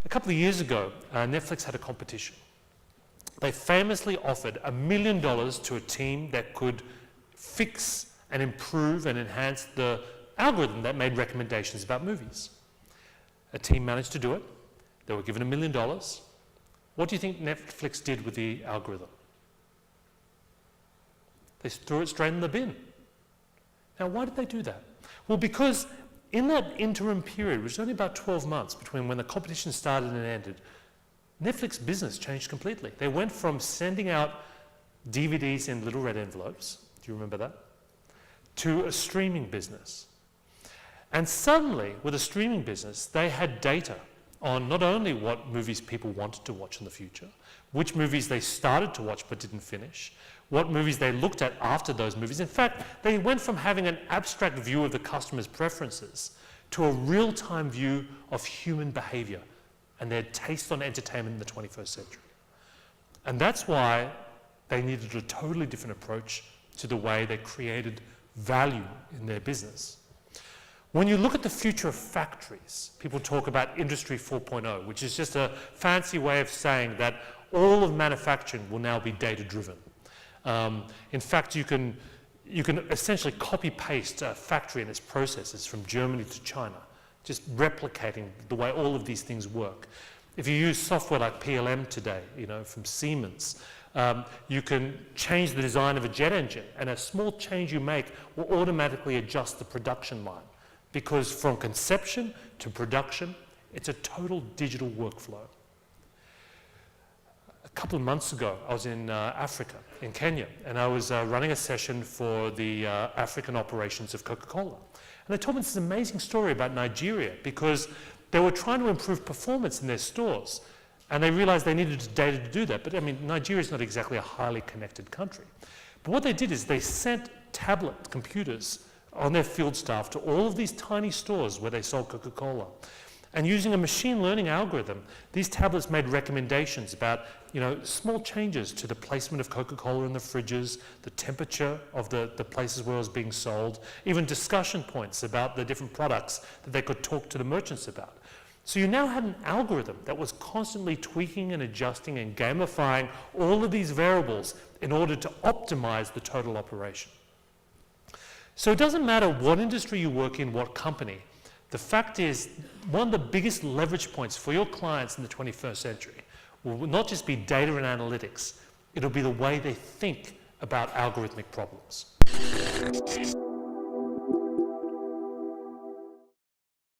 A couple of years ago, Netflix had a competition. They famously offered $1 million to a team that could fix and improve and enhance the algorithm that made recommendations about movies. A team managed to do it. They were given $1 million. What do you think Netflix did with the algorithm? They threw it straight in the bin. Now, why did they do that? Well, because in that interim period, which was only about 12 months between when the competition started and ended, Netflix business changed completely. They went from sending out DVDs in little red envelopes, do you remember that, to a streaming business. And suddenly, with a streaming business, they had data on not only what movies people wanted to watch in the future, which movies they started to watch but didn't finish, what movies they looked at after those movies. In fact, they went from having an abstract view of the customer's preferences to a real-time view of human behavior and their taste on entertainment in the 21st century. And that's why they needed a totally different approach to the way they created value in their business. When you look at the future of factories, people talk about Industry 4.0, which is just a fancy way of saying that all of manufacturing will now be data-driven. In fact, you can essentially copy-paste a factory and its processes from Germany to China, just replicating the way all of these things work. If you use software like PLM today, from Siemens, you can change the design of a jet engine, and a small change you make will automatically adjust the production line, because from conception to production, it's a total digital workflow. A couple of months ago, I was in Africa, in Kenya, and I was running a session for the African operations of Coca-Cola. And they told me this amazing story about Nigeria, because they were trying to improve performance in their stores, and they realized they needed data to do that. But I mean, Nigeria is not exactly a highly connected country. But what they did is they sent tablet computers on their field staff to all of these tiny stores where they sold Coca-Cola. And using a machine learning algorithm, these tablets made recommendations about, small changes to the placement of Coca-Cola in the fridges, the temperature of the places where it was being sold, even discussion points about the different products that they could talk to the merchants about. So you now had an algorithm that was constantly tweaking and adjusting and gamifying all of these variables in order to optimize the total operation. So it doesn't matter what industry you work in, what company. The fact is, one of the biggest leverage points for your clients in the 21st century will not just be data and analytics, it'll be the way they think about algorithmic problems.